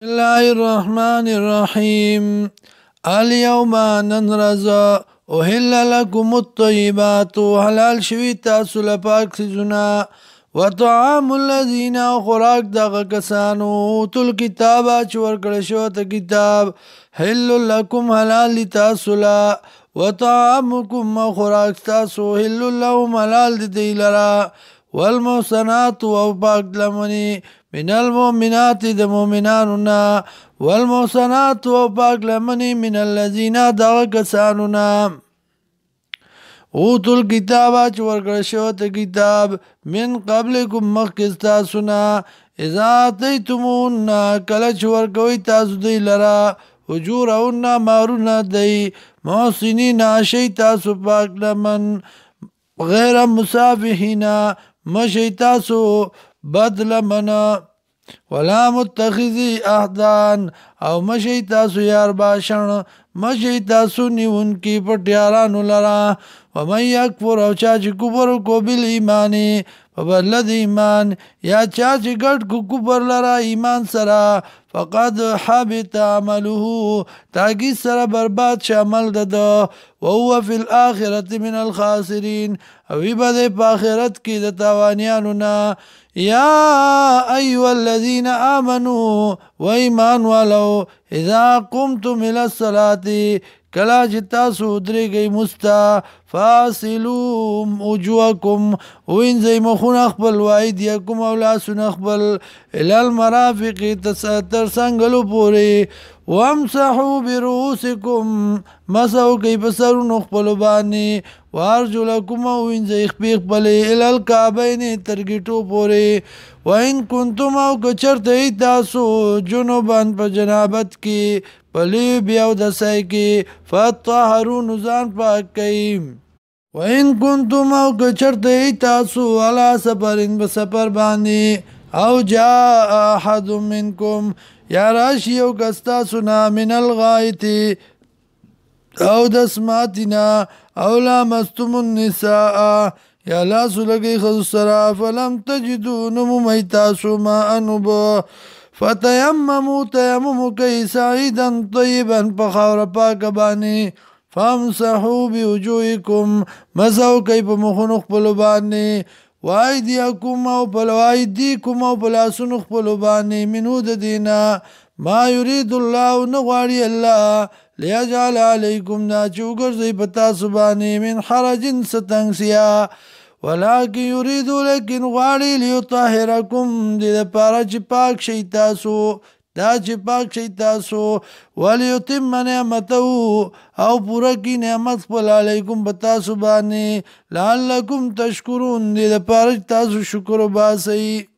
بسم الله الرحمن الرحيم اليوم ننرز أهل لكم الطيبات حلال شوي تاسو لپاک سيزونا وطعام الذين خوراك دغه کسانو اوتل کتابا چې ورکړل شو ته کتاب حل لكم حلال تاسو لا وطعامكم خوراک تاسو حل لهم حلال دي لرا والمحصنات وپاک لمنی من المؤمنات د مؤمناننا والمحصنات وپاک لمنی من الذين دغه کسانونا اوتل کتابا چې ورکړل شو ته کتاب من قبلکم مخکې تاسونا اذا اتیتمون کله چې ورکوي تاسو دی لرا اجورهن مهرونه دی محسنین شی تاسو پاک لمن غیر مصافحین مشی تاسو بدل منا ولا متخذی احدان او مشی تاسو یار باشن مشی تاسو نیون کی پټیارانو لرا ومن یکفر او چا چې کفر کو بل ایمانی فبلد ایمان یا چا چې ګډ کو کفر لرا ایمان سره فقد حبط عمله تاگی سره برباد شامل دده وهو فی الاخرة من الخاسرین اوی بده پا آخرت کی د تاوانیانو نا یا ایوہ الذین آمنوا و ایمان والو اذا قمتم الى الصلاة کلا جتاسو ادری گئی مستا فاصلو وجوهکم وینزی مخون اخبل وایدیکم اولاسون اخبل الالمرافق ترسنگلو پوری وامسحو برؤوسکم مسحو کئی بسرون اخبلو بانی وارجلکم وینزی اخبیق بلی الالکعبین ترگیٹو پوری وین کنتم او کچرت ای تاسو جنوبان پا جنابت کی پلی بیاو دسائی کی فاتطهرون ځان پاک کئی وین کنتم او کچرت ای تاسو علا سفرین بسفر بانی او جاء احد منکم یا راشی او کستاسونا من الغایتی او دسماتنا او لامستم النساء یا لاسو لگی خزسرا فلم تجدو نمو میتاسو ما انبو فتیممو تیممو کئی سعیدا طیبا پخور پاک بانی فامسحو بیوجوئکم مسحو کئی پا مخنخ پلو بانی وایدیکم او پلوایدیکم او پلاسنخ پلو بانی منو دینا ما یرید اللہ نغواری اللہ لیجعل علیکم نا چوگر زی پتا سبانی من حرجن ستنگسیا ولیکن یریدو لیکن غاڑی لیطاہرکم دید پارا چی پاک شیطاسو دا چی پاک شیطاسو ولیتم نعمتو او پورا کی نعمت پل علیکم بتاسو بانی لعلکم تشکرون دید پارا چی تاسو شکر باسی